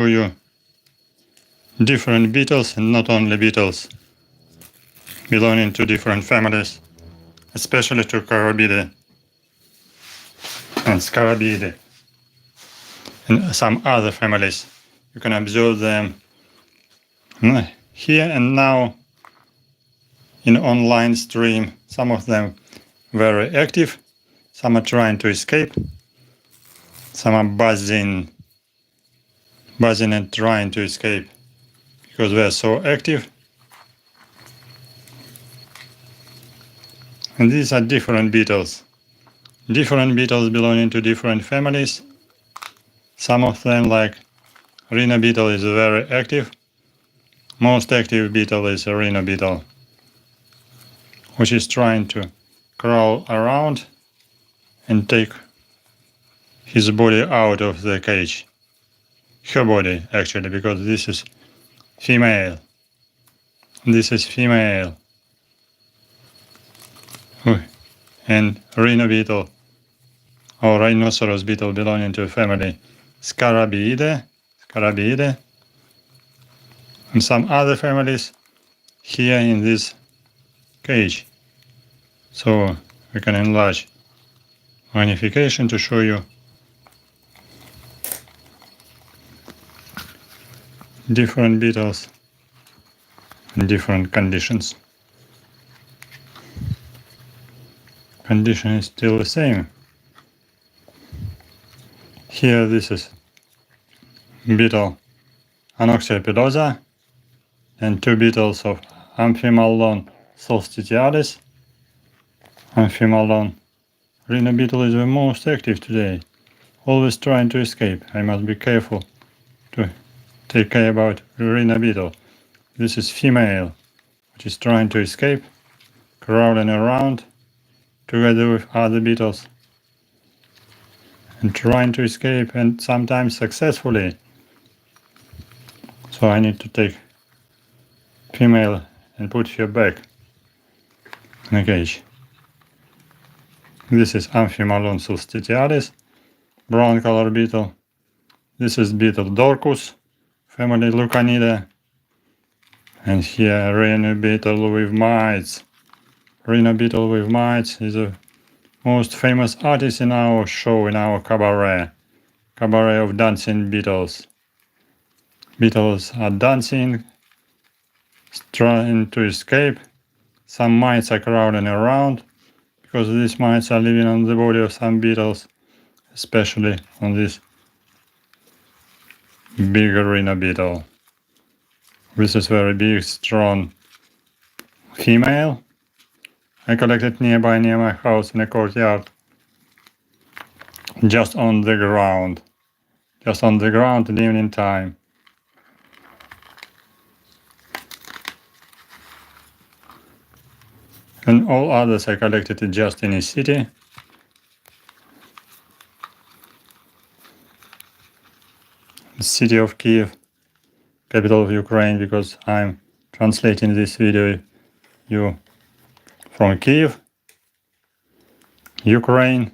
you different beetles and not only beetles belonging to different families, especially to Carabidae and Scarabaeidae and some other families. You can observe them here and now in online stream. Some of them very active, some are trying to escape, some are buzzing and trying to escape because they are so active. And these are different beetles belonging to different families. Some of them, like rhino beetle, is very active. Most active beetle is a rhino beetle, which is trying to crawl around and take his body out of the cage. Her body, actually, because this is female. This is female. And rhino beetle or rhinoceros beetle belonging to a family Scarabaeidae, and some other families here in this cage. So we can enlarge magnification to show you different beetles in different conditions. Condition is still the same. Here this is beetle Anoxia pilosa and two beetles of Amphimalon solstitialis. Amphimalon rhino beetle is the most active today, always trying to escape. I must be careful to take care about rhino beetle. This is female, which is trying to escape, crawling around together with other beetles and trying to escape, and sometimes successfully. So I need to take female and put her back in the cage. This is Amphimalon solstitialis, brown color beetle. This is beetle Dorcus, family Lucanidae. And here rhino beetle with mites. Rhino beetle with mites is the most famous artist in our show, in our cabaret. Cabaret of dancing beetles. Beetles are dancing, trying to escape. Some mites are crowding around because these mites are living on the body of some beetles, especially on this big rhino beetle. This is very big, strong female. I collected near my house in a courtyard, just on the ground in the evening time. And all others I collected just in a city. The city of Kyiv, capital of Ukraine, because I'm translating this video from Kyiv, Ukraine.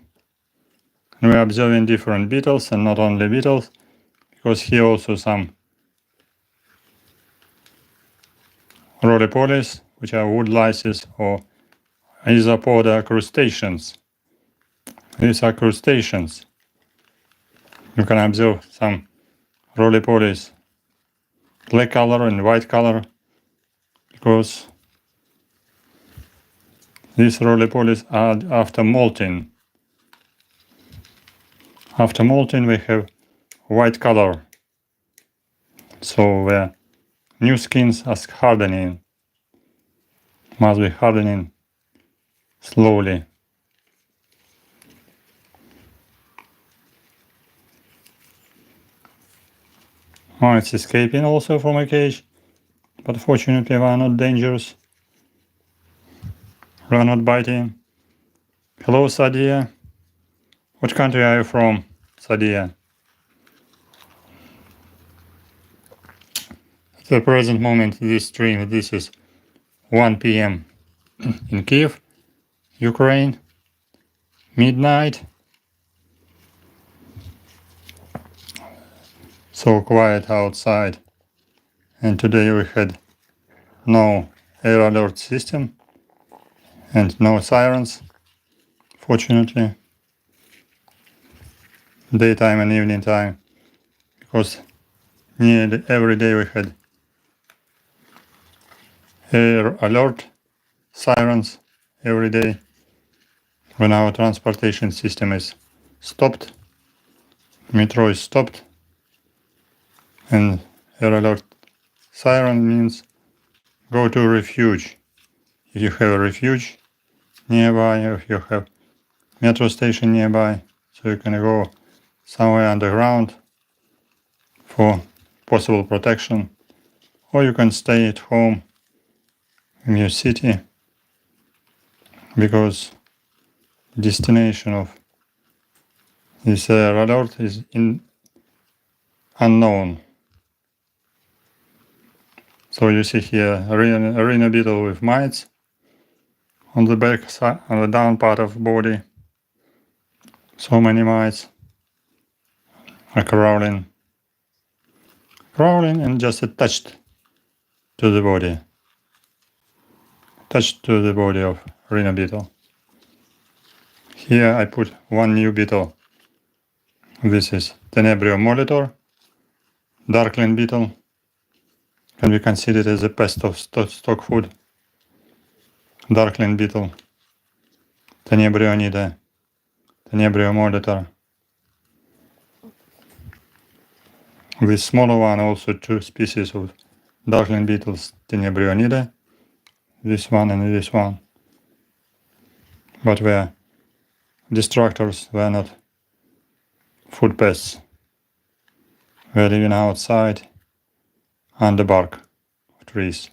And we're observing different beetles, and not only beetles, because here also some polies, which are wood lices or isopoda crustaceans. These are crustaceans. You can observe some polies, black color and white color, because these polies are after molting. After molting we have white color, so the new skins are hardening, must be hardening slowly. Oh, it's escaping also from a cage, but fortunately they are not dangerous. They are not biting. Hello, Sadia. What country are you from, Sadia? At the present moment, this stream, this is 1 p.m. in Kyiv, Ukraine, midnight. so quiet outside, and today we had no air alert system and no sirens, fortunately, daytime and evening time, because nearly every day we had air alert sirens every day when our transportation system is stopped, metro is stopped, and air alert siren means go to refuge. If you have a refuge nearby, if you have metro station nearby, so you can go somewhere underground for possible protection, or you can stay at home in your city because destination of this alert is unknown. So you see here arena beetle with mites on the back side, on the down part of body. So many mites are crawling and just attached to the body. Attached to the body of arena beetle. Here I put one new beetle. This is Tenebrionidae, darkling beetle. Can be considered as a pest of stock food. Darkling beetle, Tenebrionidae, Tenebrionidae. This smaller one, also two species of darkling beetles, Tenebrionidae, this one and this one. But they're destructors, they're not food pests. They're living outside on the bark of trees.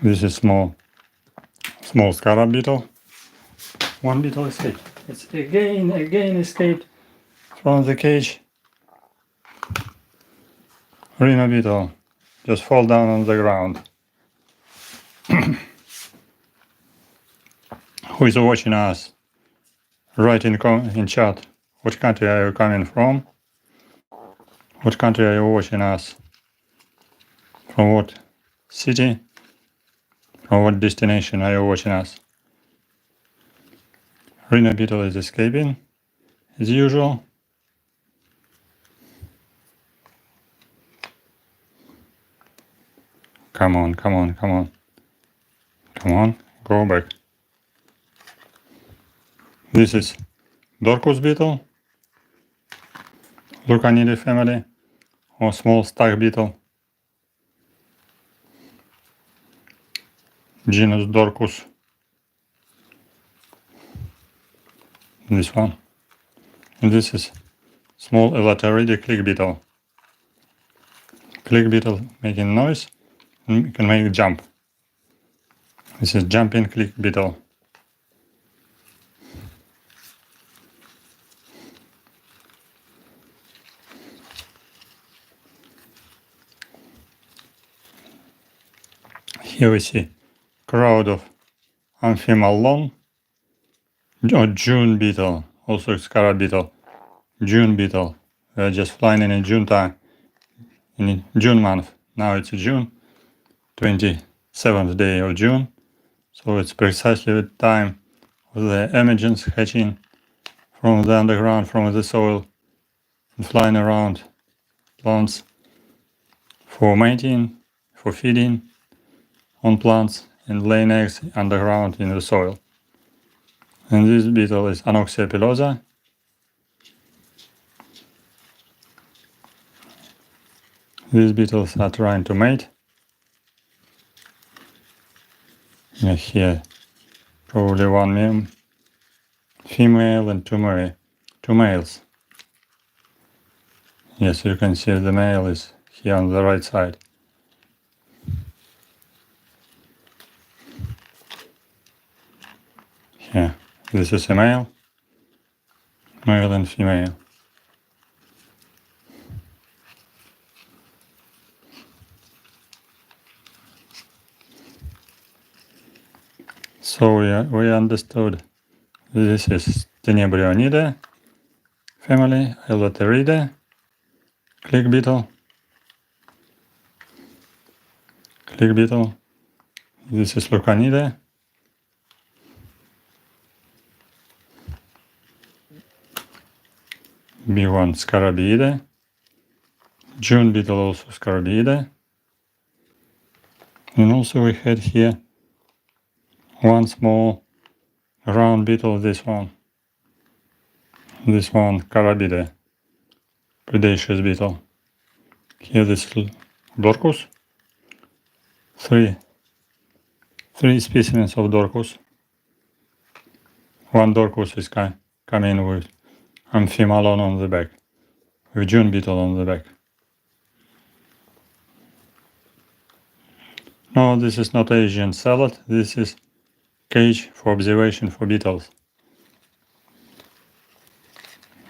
This is small scarab beetle. One beetle escaped. It's again escaped from the cage. Arena beetle just fall down on the ground. Who is watching us? Write in chat. Which country are you coming from? What country are you watching us? From what city? From what destination are you watching us? Arena beetle is escaping, as usual. Come on. Come on, go back. This is Dorcus beetle, Lucanidae family, or small stag beetle. Genus Dorcus. This one. And this is small Elaterid click beetle. Click beetle making noise and can make a jump. This is jumping click beetle. Here we see crowd of Amphimalon or June beetle, also Scarabidae, June beetle. They're just flying in June time, in June month. Now it's June, 27th day of June, so it's precisely the time of the emergence hatching from the underground, from the soil, and flying around plants for mating, for feeding on plants, and laying eggs underground in the soil. And this beetle is Anoxia pilosa. These beetles are trying to mate. Here, probably one female and two males. Yes, you can see the male is here on the right side. Here, this is a male and female. So we understood this is Tenebrionidae family, Elateridae, click beetle. This is Lucanidae. Big one, Scarabaeidae. June beetle also Scarabaeidae. And also we had here one small round beetle, this one Carabidae, predaceous beetle. Here this Dorcus, three specimens of Dorcus. One Dorcus is coming with Amphimalon on the back, with June beetle on the back. No, this is not Asian salad, this is cage for observation for beetles.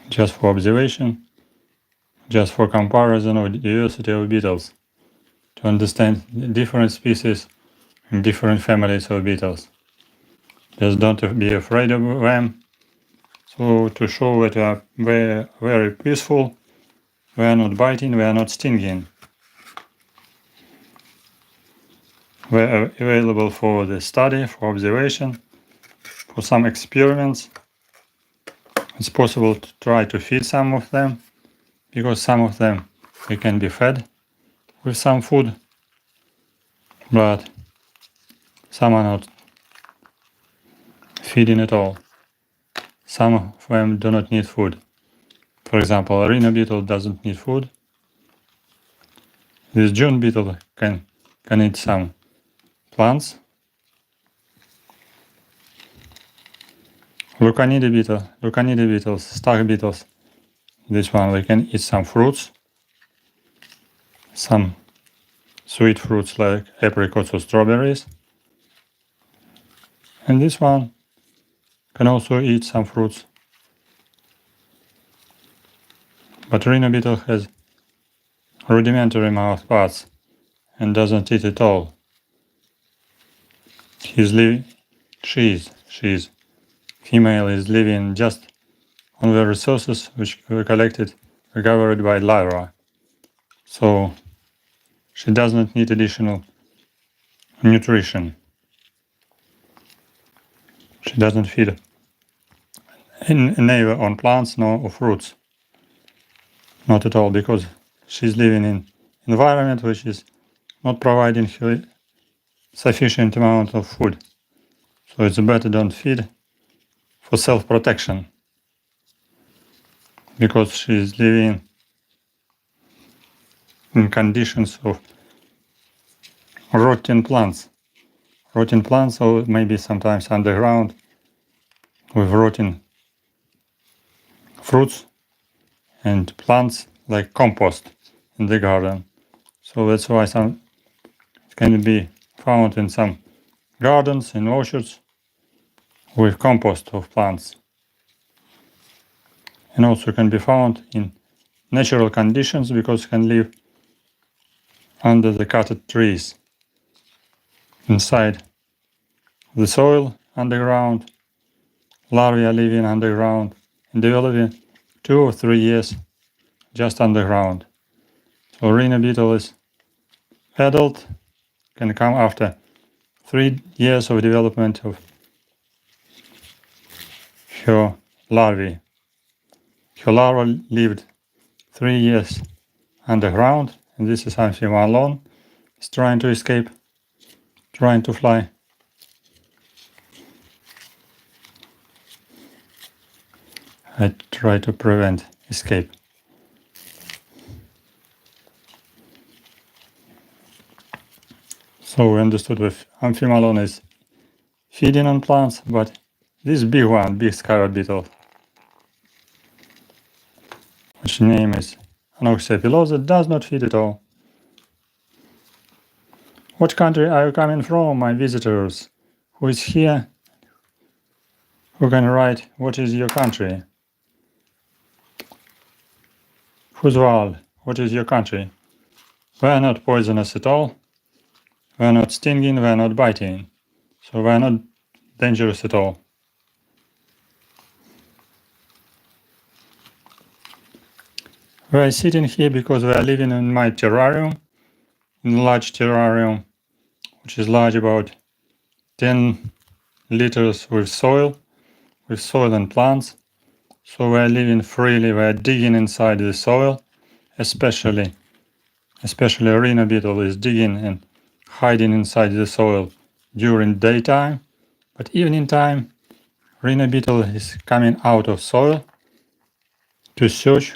Just for observation, just for comparison of diversity of beetles, to understand different species and different families of beetles. Just don't be afraid of them. So to show that they are very, very peaceful, we are not biting, we are not stinging. We are available for the study, for observation, for some experiments. It's possible to try to feed some of them, because some of them they can be fed with some food, but some are not feeding at all. Some of them do not need food. For example, arena beetle doesn't need food. This June beetle can eat some plants. Lucanidae beetles, stag beetles. This one they can eat some fruits, some sweet fruits like apricots or strawberries. And this one can also eat some fruits. But arena beetle has rudimentary mouth parts and doesn't eat at all. She's female is living just on the resources which were recovered by larvae. So she does not need additional nutrition. She doesn't feed neither on plants nor on fruits. Not at all, because she's living in environment which is not providing her sufficient amount of food. So it's better don't feed for self-protection, because she's living in conditions of rotting plants. Rotting plants, or maybe sometimes underground, with rotting fruits and plants like compost in the garden. So that's why it can be found in some gardens and orchards with compost of plants. And also can be found in natural conditions, because it can live under the cutted trees, inside the soil underground. Larvae are living underground and developing 2 or 3 years just underground. So arena beetle is adult, can come after 3 years of development of her larvae. Her larva lived 3 years underground, and this is Amphimalon. It's trying to escape, trying to fly. I try to prevent escape. So we understood that Amphimalon is feeding on plants, but this big one, big scarab beetle, which name is Anoxia, does not feed at all. What country are you coming from, my visitors? Who is here? Who can write what is your country? Fursov, what is your country? We are not poisonous at all. We are not stinging, we are not biting. So we are not dangerous at all. We are sitting here because we are living in my terrarium, in a large terrarium, which is large about 10 liters with soil and plants. So we are living freely, we are digging inside the soil, especially Rhino beetle is digging and hiding inside the soil during daytime, but evening time, Rhino beetle is coming out of soil to search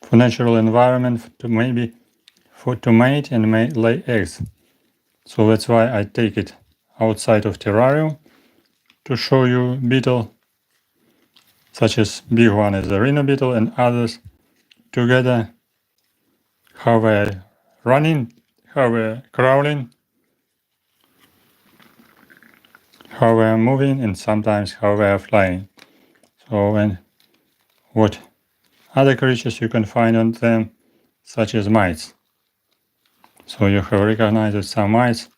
for natural environment to mate and lay eggs. So that's why I take it outside of terrarium to show you beetle, such as big one is the Rhino beetle and others together, how they're running, how they're crawling, how they're moving, and sometimes how they're flying. So and what other creatures you can find on them, such as mites. So you have recognized that some mites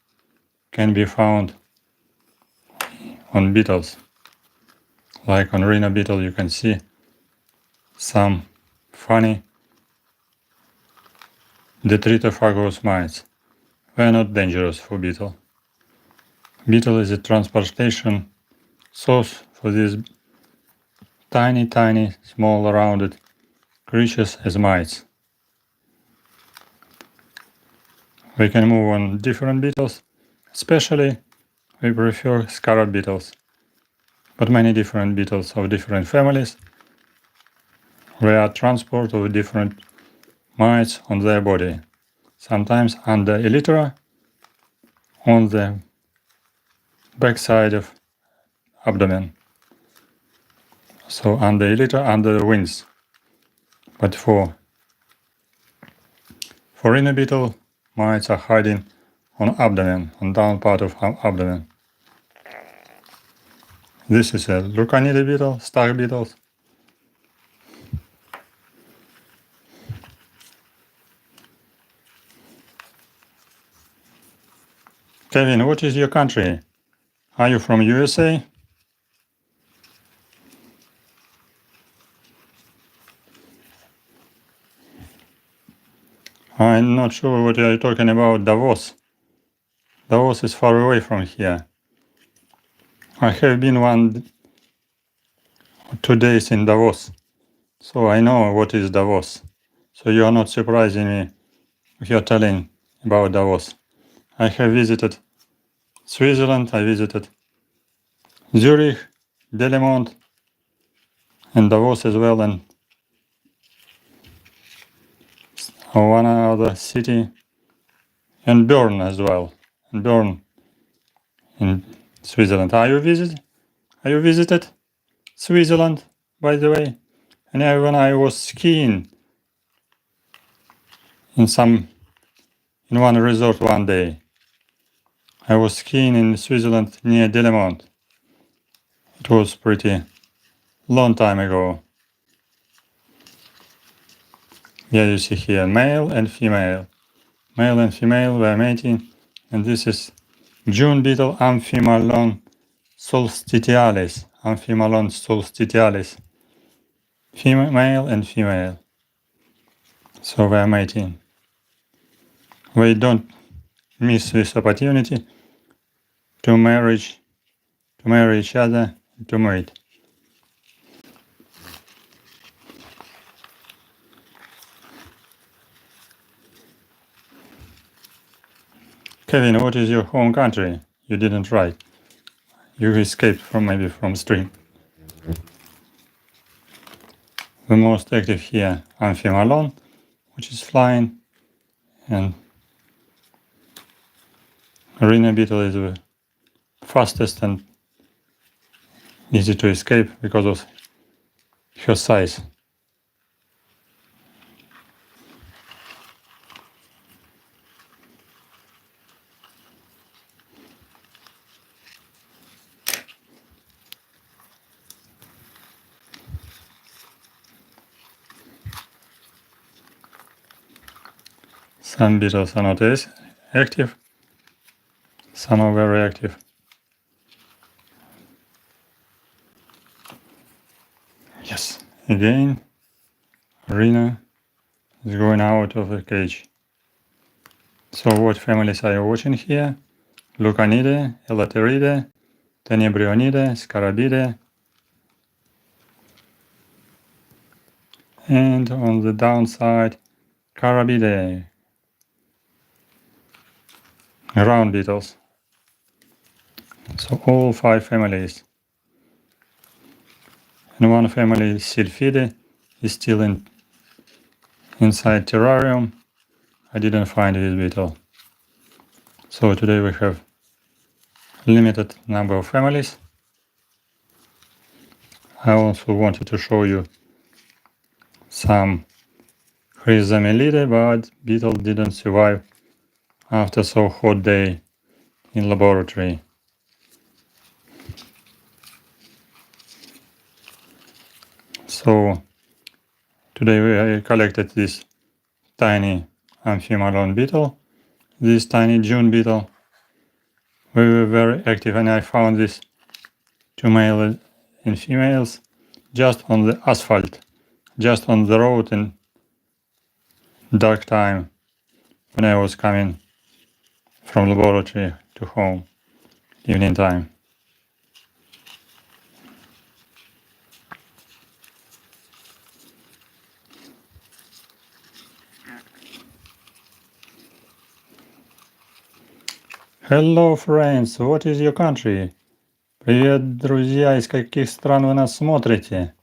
can be found on beetles. Like on Rhino beetle you can see some funny detritivagous mites. They are not dangerous for beetle. Beetle is a transportation source for these tiny, small rounded creatures as mites. We can move on different beetles, especially we prefer scarab beetles, but many different beetles of different families. They are transport of different mites on their body, sometimes under elytra, on the backside of abdomen. So under elytra, under the wings. But for Rhino beetle, mites are hiding on abdomen, on down part of abdomen. This is a Lucanidae beetle, star beetles. Kevin, what is your country? Are you from USA? I'm not sure what you're talking about, Davos. Davos is far away from here. I have been 2 days in Davos, so I know what is Davos. So you are not surprising me if you're telling about Davos. I have visited Switzerland, I visited Zurich, Delemont, and Davos as well, and one other city, and Bern as well, and Bern in Switzerland. Are you visited Switzerland, by the way? And when I was skiing in one resort one day, I was skiing in Switzerland near Delemont. It was pretty long time ago. Yeah, you see here male and female. Male and female were mating, and this is June beetle Amphimalon solstitialis. Amphimalon solstitialis. Male and female. So they are mating. We don't miss this opportunity to marry each other, to mate. Kevin, what is your home country? You didn't write. You escaped from stream. The most active here, Amphimalon, which is flying, and Rhino beetle is the fastest and easy to escape because of her size. Some beetles are not as active, some are very active. Yes. Again, Rhino is going out of the cage. So what families are you watching here? Lucanidae, Elaterid, Tenebrionidae, Scarabidae. And on the downside, Carabidae. Ground beetles. So all 5 families. And one family, Sylphidae, is still inside terrarium. I didn't find this beetle. So today we have limited number of families. I also wanted to show you some Chrysomelidae, but beetle didn't survive after so hot day in laboratory. So today I collected this tiny amphimalon beetle, this tiny June beetle. We were very active, and I found these 2 males and females just on the asphalt, just on the road in dark time when I was coming from laboratory to home, evening time. Hello, friends, what is your country? Привет, друзья, из каких стран вы нас смотрите?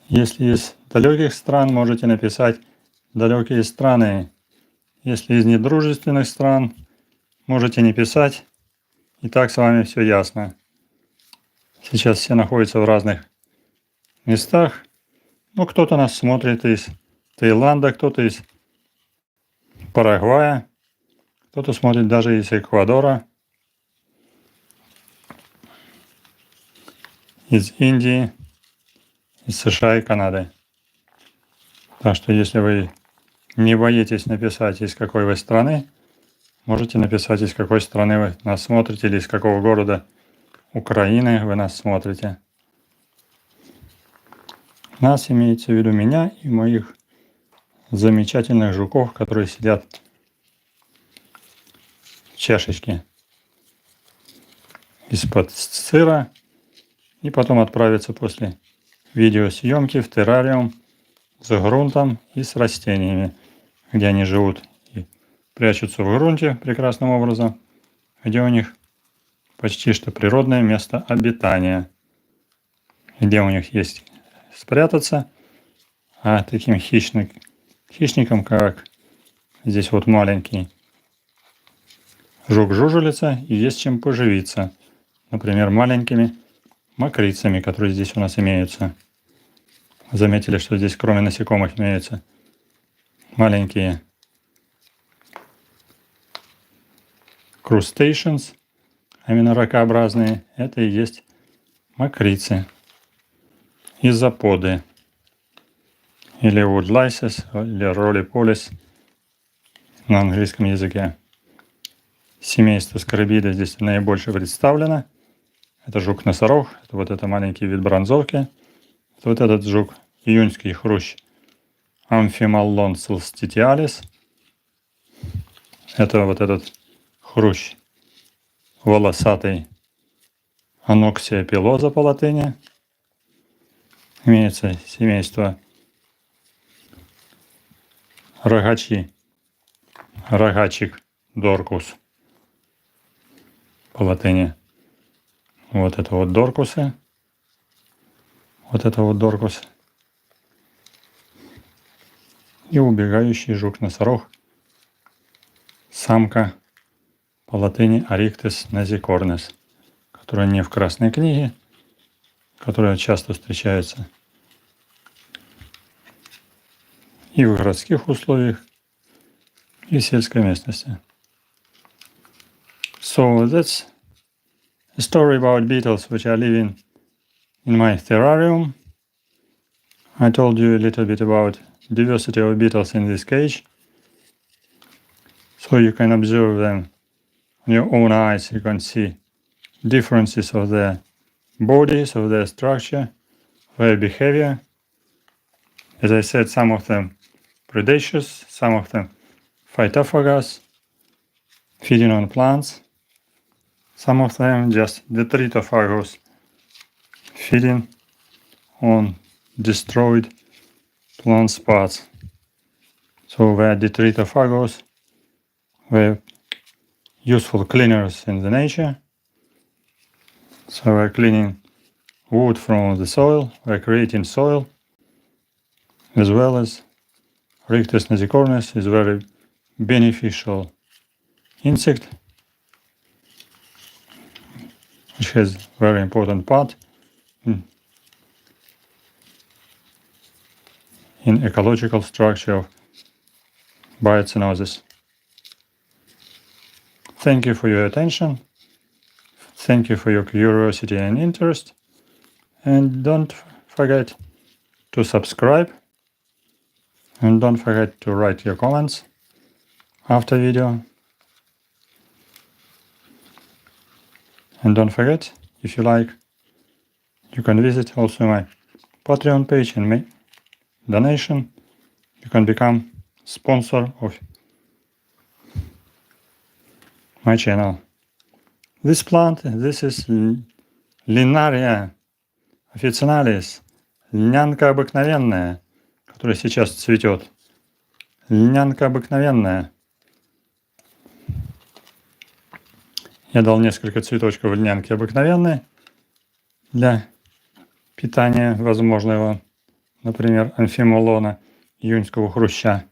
Если из далеких стран, можете написать далекие страны. Если из недружественных стран, можете не писать. И так с вами все ясно. Сейчас все находятся в разных местах. Ну, кто-то нас смотрит из Таиланда, кто-то из Парагвая, кто-то смотрит даже из Эквадора, из Индии, из США и Канады. Так что если вы не боитесь написать, из какой вы страны, можете написать, из какой страны вы нас смотрите, или из какого города Украины вы нас смотрите. Нас имеется в виду меня и моих замечательных жуков, которые сидят в чашечке из-под сыра и потом отправятся после видеосъемки в террариум с грунтом и с растениями, где они живут и прячутся в грунте прекрасным образом, где у них почти что природное место обитания, где у них есть спрятаться, а таким хищникам, как здесь вот маленький жук-жужелица, и есть чем поживиться. Например, маленькими мокрицами, которые здесь у нас имеются. Заметили, что здесь кроме насекомых имеются маленькие crustaceans, а именно ракообразные. Это и есть мокрицы. Изоподы. Или woodlices, или polies на английском языке. Семейство Scarabidae здесь наибольше представлено. Это жук-носорог, это вот это маленький вид бронзовки. Это вот этот жук, июньский хрущ Amphimalon solstitialis. Это вот этот хрущ волосатый Anoxia pilosa по латыни. Имеется семейство рогачик доркус по латыни. Вот это вот доркусы. Вот это вот доркус. И убегающий жук-носорог. Самка по латыни Arictis nasicornis, которая не в Красной книге, которая часто встречается и в городских условиях, и в сельской местности. So that's a story about beetles which are living in my terrarium. I told you a little bit about diversity of beetles in this cage, so you can observe them on your own eyes. You can see differences of their bodies, of their structure, of their behavior. As I said, some of them predaceous, some of them phytophagous, feeding on plants. Some of them just detritophagous, feeding on destroyed plant spots. So they are detritophagous, they're useful cleaners in the nature. So we're cleaning wood from the soil, we're creating soil, as well as Rictus nasicornis is very beneficial insect, which has very important part in ecological structure of biocenosis. Thank you for your attention. Thank you for your curiosity and interest. And don't forget to subscribe. And don't forget to write your comments after video. And don't forget, if you like, you can visit also my Patreon page and make donation. You can become sponsor of my channel. This plant, this is Linaria officinalis, льнянка обыкновенная, которая сейчас цветет. Льнянка обыкновенная. Я дал несколько цветочков льнянки обыкновенной для питания возможного, например, амфимолона, июньского хруща.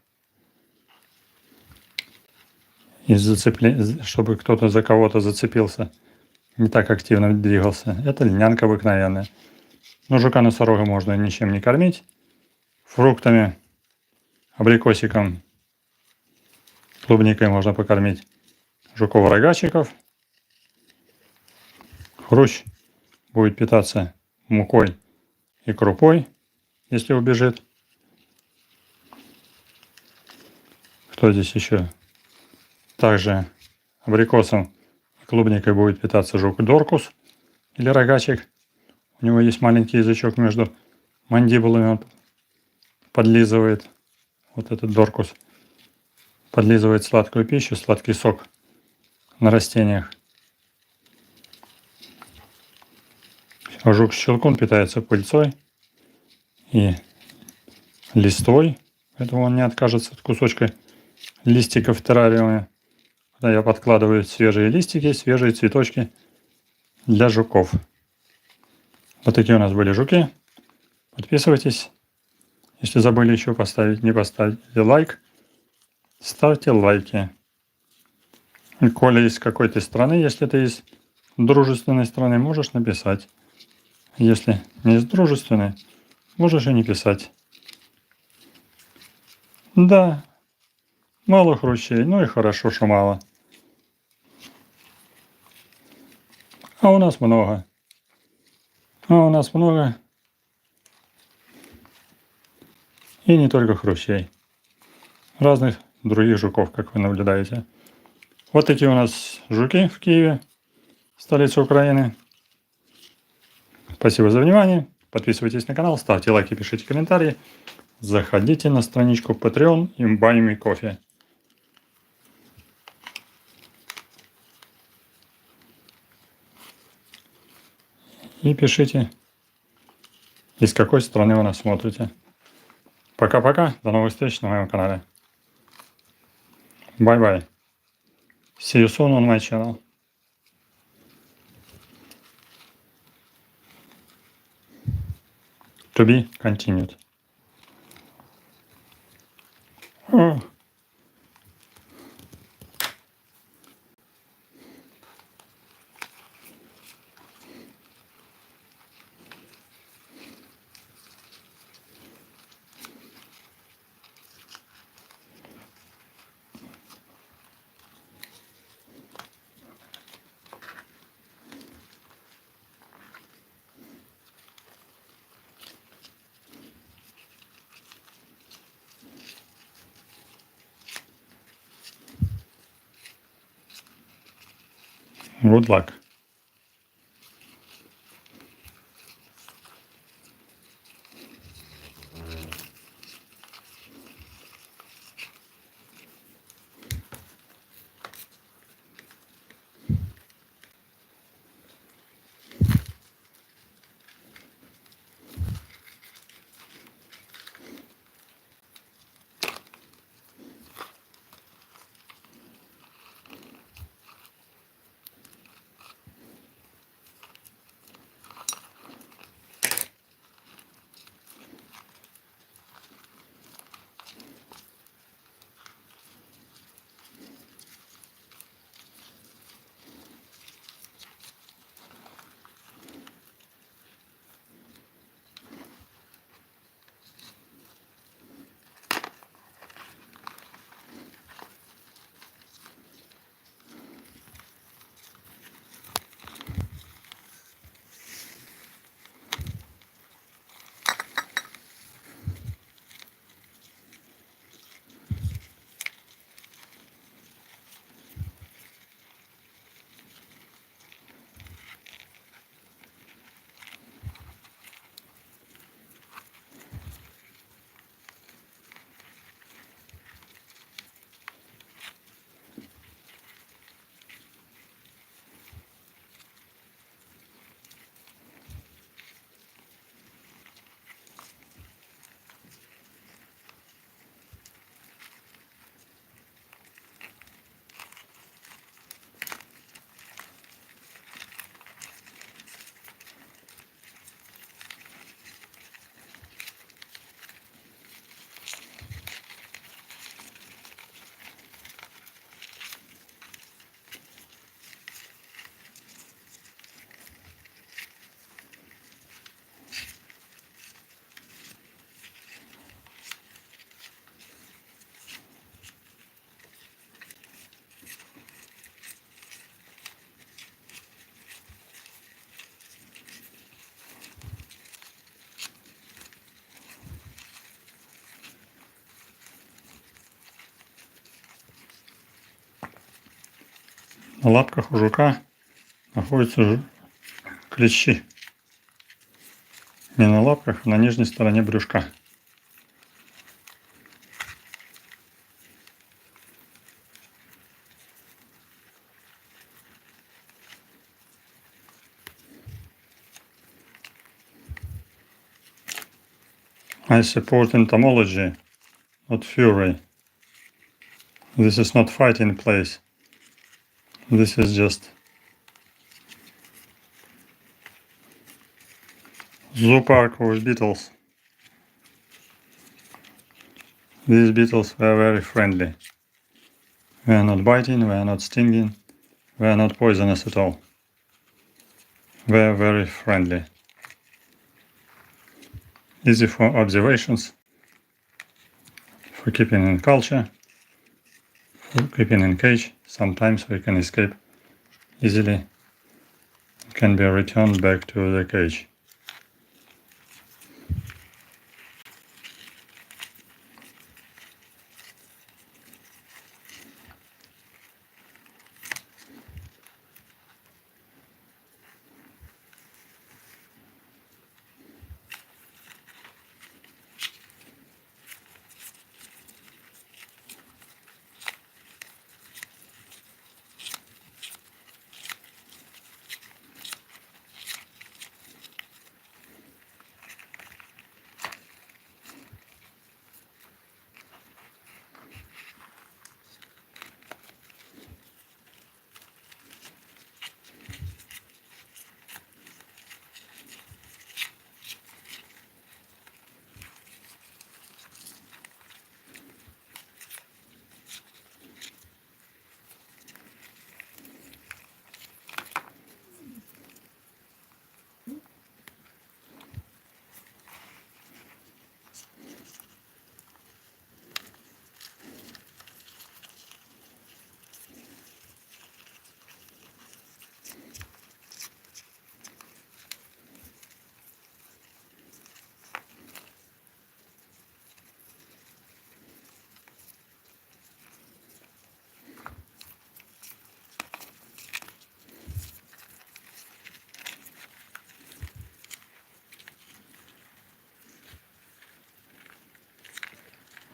Чтобы кто-то за кого-то зацепился, не так активно двигался. Это льнянка обыкновенная. Но жука-носорога можно ничем не кормить. Фруктами, абрикосиком, клубникой можно покормить жуков-рогачиков. Хрущ будет питаться мукой и крупой, если убежит. Кто здесь еще? Также абрикосом и клубникой будет питаться жук-доркус или рогачик. У него есть маленький язычок между мандибулами, он подлизывает, вот этот доркус, подлизывает сладкую пищу, сладкий сок на растениях. А жук-щелкун питается пыльцой и листвой, поэтому он не откажется от кусочка листиков в террариуме. Когда я подкладываю свежие листики, свежие цветочки для жуков. Вот такие у нас были жуки. Подписывайтесь. Если забыли еще поставить, не поставите лайк, ставьте лайки. И коли из какой-то страны, если ты из дружественной страны, можешь написать. Если не из дружественной, можешь и не писать. Да, мало хрущей, ну и хорошо, что мало. А у нас много. И не только хрущей. Разных других жуков, как вы наблюдаете. Вот такие у нас жуки в Киеве, столице Украины. Спасибо за внимание. Подписывайтесь на канал, ставьте лайки, пишите комментарии. Заходите на страничку Patreon и Buy Me Coffee. И пишите, из какой страны вы нас смотрите. Пока-пока. До новых встреч на моем канале. Bye-bye. See you soon on my channel. To be continued. Oh. Good luck. На лапках у жука находятся клещи. Не на лапках, а на нижней стороне брюшка. I support entomology, not fury. This is not fighting place. This is just zoo park with beetles. These beetles were very friendly. They are not biting, they are not stinging, they are not poisonous at all. They are very friendly. Easy for observations, for keeping in culture, for keeping in cage. Sometimes they can escape easily, can be returned back to the cage.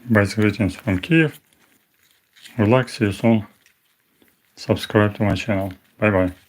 Best greetings from Kyiv. Good luck, see you soon. Subscribe to my channel. Bye bye.